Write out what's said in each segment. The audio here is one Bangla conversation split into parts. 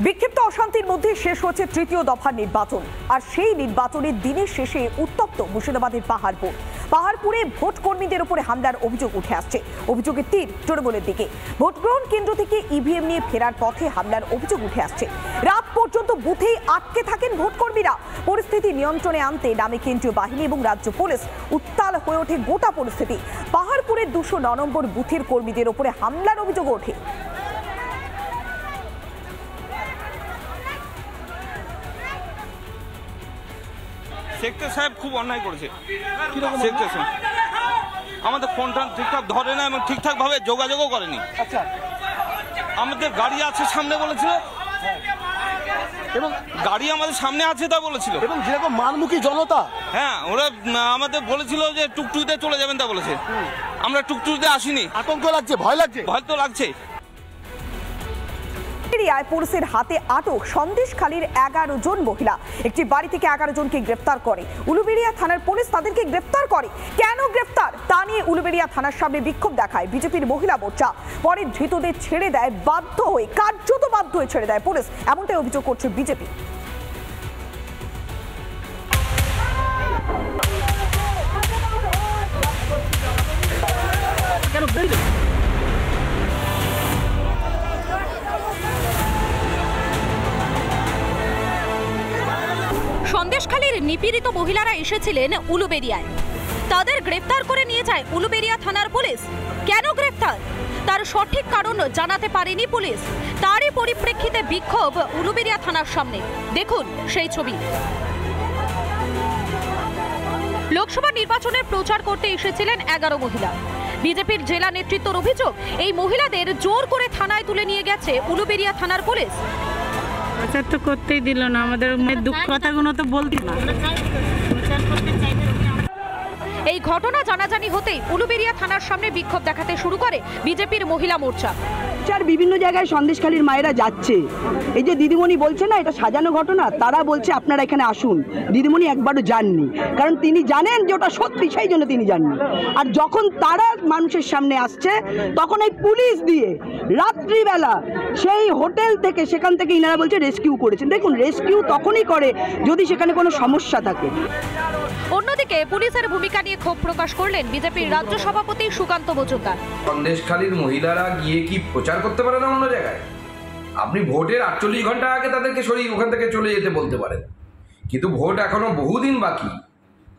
বিক্ষিপ্ত অশান্তির মধ্যে শেষ হচ্ছে তৃতীয় দফার নির্বাচন, আর সেই নির্বাচনের দিনের শেষে উত্তপ্ত মুর্শিদাবাদের পাহাড়পুরে ভোট কর্মীদের উপরে হামলার অভিযোগ উঠে আসছে। অভিযোগের তীর তৃণমূলের দিকে। ভোট গ্রহণ কেন্দ্র থেকে ইভিএম নিয়ে ফেরার পথে হামলার অভিযোগ উঠে আসছে। রাত পর্যন্ত বুথেই আটকে থাকেন ভোট কর্মীরা। পরিস্থিতি নিয়ন্ত্রণে আনতে নামে কেন্দ্রীয় বাহিনী এবং রাজ্য পুলিশ। উত্তাল হয়ে ওঠে গোটা পরিস্থিতি। পাহাড়পুরের 209 নম্বর বুথের কর্মীদের উপরে হামলার অভিযোগ ওঠে। সেক্টর সাহেব খুব অন্যায় করেছে। সেক্টর সাহেব আমাদের ফোনটা ঠিকঠাক ধরে না এবং ঠিকঠাক ভাবে যোগাযোগও করেনি। আচ্ছা, আমাদের গাড়ি আছে সামনে বলেছিল, এবং গাড়ি আমাদের সামনে আছে তা বলেছিল, এবং যেরকম মানমুখী জনতা, হ্যাঁ ওরা আমাদের বলেছিল যে টুকটুকিতে চলে যাবেন তা বলেছে। আমরা টুকটুকিতে আসিনি। আতঙ্ক লাগছে, ভয় লাগছে। ভয় তো লাগছে। পুলিশের হাতে আটক সন্দেশখালীর 11 জন মহিলা। একটি বাড়ি থেকে 11 জনকে গ্রেফতার করে উলুবেড়িয়া থানার পুলিশ। তাদেরকে গ্রেফতার করে, কেন গ্রেফতার তা নিয়ে উলুবেড়িয়া থানার সামনে বিক্ষোভ দেখায় বিজেপির মহিলা মোর্চা। পরে ধৃতদের ছেড়ে দেয়, কার্যত বাধ্য হয়ে ছেড়ে দেয় পুলিশ, এমনটাই অভিযোগ করছে বিজেপি। সন্দেশখালীর নিপীড়িত মহিলারা এসেছিলেন উলুবেড়িয়ায়। তাদের গ্রেফতার করে নিয়ে যায় উলুবেড়িয়া থানার পুলিশ। কেন গ্রেফতার তার সঠিক কারণ জানাতে পারেনি পুলিশ। তারই পরিপ্রেক্ষিতে বিক্ষোভ উলুবেড়িয়া থানার সামনে। দেখুন সেই ছবি। লোকসভা নির্বাচনের প্রচার করতে এসেছিলেন 11 মহিলা। বিজেপির জেলা নেতৃত্বের অভিযোগ, এই মহিলাদের জোর করে থানায় তুলে নিয়ে গেছে উলুবেড়িয়া থানার পুলিশ। প্রচার তো করতেই দিল না, আমাদের দুঃখ কথাগুলো তো বলতে না। এই ঘটনা জানাজানি হতেই উলুবেড়িয়া থানার সামনে বিক্ষোভ দেখাতে শুরু করে বিজেপির মহিলা মোর্চা। বিভিন্ন জায়গায় সন্দেশখালীর মায়েরা যাচ্ছে, এই যে দিদিমণি বলছে না এটা সাজানো ঘটনা, তারা বলছে আপনারা এখানে আসুন। দিদিমণি একবারও যাননি, কারণ তিনি জানেন যে ওটা সত্যি, সেই জন্য তিনি যাননি। আর যখন তারা মানুষের সামনে আসছে, তখন এই পুলিশ দিয়ে রাত্রিবেলা সেই হোটেল থেকে, সেখান থেকে ইনারা বলছে রেস্কিউ করেছেন। দেখুন, রেস্কিউ তখনই করে যদি সেখানে কোনো সমস্যা থাকে। অন্যদিকে পুলিশের ভূমিকা নিয়ে ক্ষোভ প্রকাশ করলেন বিজেপির রাজ্য সভাপতি সুকান্ত মজুমদার। সন্দেশখালীর মহিলারা গিয়ে কি প্রচার করতে পারে না অন্য জায়গায়? আপনি ভোটের 48 ঘন্টা আগে তাদেরকে সরিয়ে ওখান থেকে চলে যেতে বলতে পারেন, কিন্তু ভোট এখনো বহুদিন বাকি।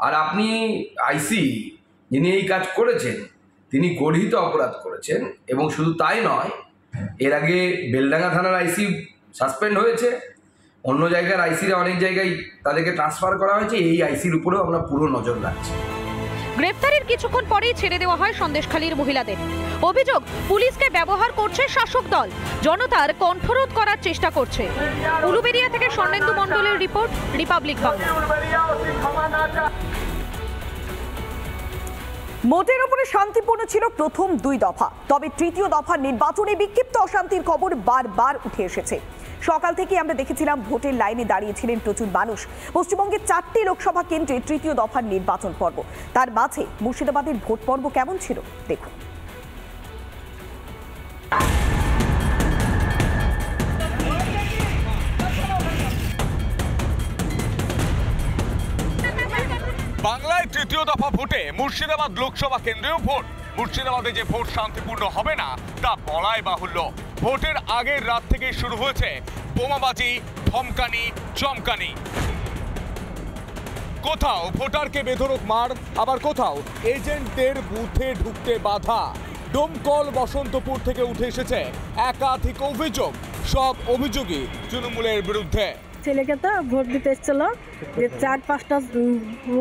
আর আপনি আইসি যিনি এই কাজ করেছেন, তিনি গর্হিত অপরাধ করেছেন। এবং শুধু তাই নয়, এর আগে বেলডাঙ্গা থানার আইসি সাসপেন্ড হয়েছে, অন্য জায়গার আইসিরা অনেক জায়গায় তাদেরকে ট্রান্সফার করা হয়েছে। এই আইসির উপরেও আমরা পুরো নজর রাখছি। গ্রেফতারের কিছুক্ষণ পরেই ছেড়ে দেওয়া হয় সন্দেশখালীর মহিলাদের। অভিযোগ, পুলিশকে ব্যবহার করছে শাসক দল, জনতার কণ্ঠরোধ করার চেষ্টা করছে। উলুবেড়িয়া থেকে স্বর্ণেন্দু মণ্ডলের রিপোর্ট, রিপাবলিক বাংলা। মোটের উপরে শান্তিপূর্ণ ছিল প্রথম 2 দফা, তবে তৃতীয় দফার নির্বাচনে বিক্ষিপ্ত অশান্তির খবর বারবার উঠে এসেছে। সকাল থেকে আমরা দেখেছিলাম ভোটের লাইনে দাঁড়িয়েছিলেন প্রচুর মানুষ। পশ্চিমবঙ্গের 4টি লোকসভা কেন্দ্রে তৃতীয় দফার নির্বাচন পর্ব, তার মাঝে মুর্শিদাবাদের ভোট পর্ব কেমন ছিল দেখুন। বাংলায় তৃতীয় দফা ভোটে মুর্শিদাবাদ লোকসভা কেন্দ্রেও ভোট। মুর্শিদাবাদে যে ভোট শান্তিপূর্ণ হবে না তা বলাই বাহুল্য। ভোটের আগের রাত থেকে শুরু হয়েছে বোমাবাজি, ধমকানি, চমকানি। কোথাও ভোটারকে বেধড়ক মার, আবার কোথাও এজেন্টদের বুথে ঢুকতে বাধা। ডোমকল, বসন্তপুর থেকে উঠে এসেছে একাধিক অভিযোগ। সব অভিযোগই তৃণমূলের বিরুদ্ধে। ছেলেকে তো ভোট দিতে এসেছিল, যে 4-5টা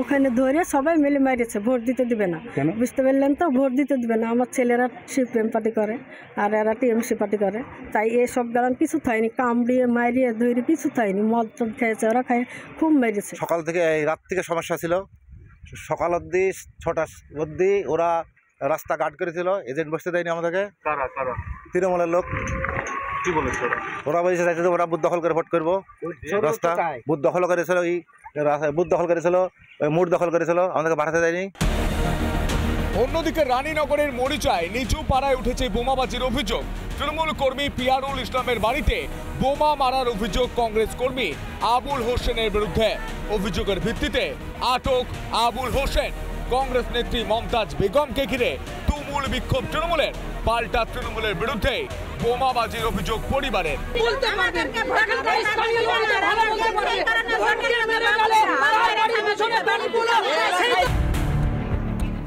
ওখানে ধরে সবাই মিলে মেরেছে, ভোট দিতে দিবে না। বুঝতে পারলেন তো, ভোট দিতে দিবে না। আমার ছেলেরা সিপিএম পার্টি করে আর এরা টিএমসি পার্টি করে, তাই এসব গালান কিছু থাইনি, কামড়িয়ে মারিয়ে ধরে কিছু থাইনি। মদ টদ খেয়েছে, ওরা খায় খুব মেরেছে। সকাল থেকে রাত থেকে সমস্যা ছিল, সকাল অবধি 6টা অবধি ওরা রাস্তা গার্ড করেছিল, এজেন্ট বসতে দেয়নি আমাদেরকে। তৃণমূলের লোক কি বলেছে, ওরা বলেছে চাইছে ওরা বুথ দখল করে ভোট করবো। রাস্তা বুথ দখল করেছিল, বুথ দখল করেছিল, মুড দখল করেছিল, আমাদেরকে বাড়াতে দেয়নি। অন্যদিকে রানীনগরের মরিচায় নিচু পাড়ায় উঠেছে বোমাবাজির অভিযোগ। তৃণমূল কর্মী পিয়ারুল ইসলামের বাড়িতে বোমা মারার অভিযোগ কংগ্রেস কর্মী আবুল হোসেনের বিরুদ্ধে। অভিযোগের ভিত্তিতে আটক আবুল হোসেন। কংগ্রেস নেত্রী মমতাজ বেগমকে ঘিরে তুমুল বিক্ষোভ তৃণমূলের। পাল্টা তৃণমূলের বিরুদ্ধে বোমাবাজির অভিযোগ পরিবারের।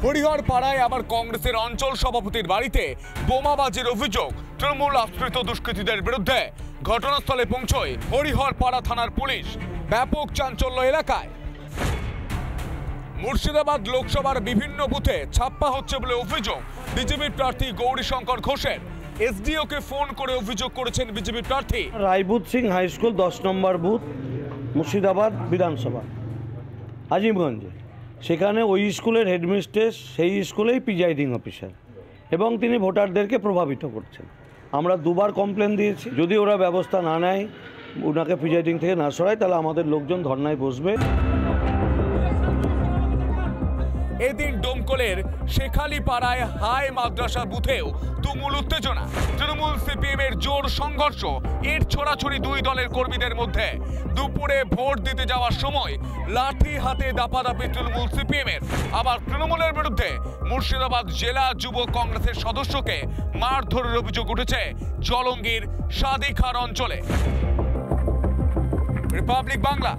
হরিহর পাড়ায় আবার কংগ্রেসের অঞ্চল সভাপতির বাড়িতে বোমাবাজির অভিযোগ তৃণমূল আশ্রিত দুষ্কৃতীদের বিরুদ্ধে। ঘটনাস্থলে পৌঁছয় হরিহর পাড়া থানার পুলিশ। ব্যাপক চাঞ্চল্য এলাকায়। মুর্শিদাবাদ লোকসভার বিভিন্ন বুথে ছাপ্পা হচ্ছে বলে অভিযোগ বিজেপি প্রার্থী গৌরীশঙ্কর ঘোষের। এসডিওকে ফোন করে অভিযোগ করেছেন বিজেপি প্রার্থী। রায়বুত সিং হাই স্কুল 10 নম্বর বুথ, মুর্শিদাবাদ বিধানসভা, আজিমগঞ্জে। সেখানে ওই স্কুলের হেডমিস্ট্রেস সেই স্কুলেই প্রিজাইডিং অফিসার এবং তিনি ভোটারদেরকে প্রভাবিত করছেন। আমরা দুবার কমপ্লেন দিয়েছি, যদি ওরা ব্যবস্থা না নেয়, ওনাকে প্রিজাইডিং থেকে না সরায়, তাহলে আমাদের লোকজন ধর্নায় বসবে। এদিন ডোমকলের শেখালি পাড়ায় হাই মাদ্রাসা বুথেও তুমুল উত্তেজনা। তৃণমূল সিপিএম এর জোর সংঘর্ষ, ইট ছোড়াছুড়ি দুই দলের কর্মীদের মধ্যে। দুপুরে ভোট দিতে যাওয়ার সময় লাঠি হাতে দাপাদাপি তৃণমূল সিপিএম এর। আবার তৃণমূলের বিরুদ্ধে মুর্শিদাবাদ জেলা যুব কংগ্রেসের সদস্যকে মারধরের অভিযোগ উঠেছে জলঙ্গির সাদিখার অঞ্চলে। রিপাবলিক বাংলা।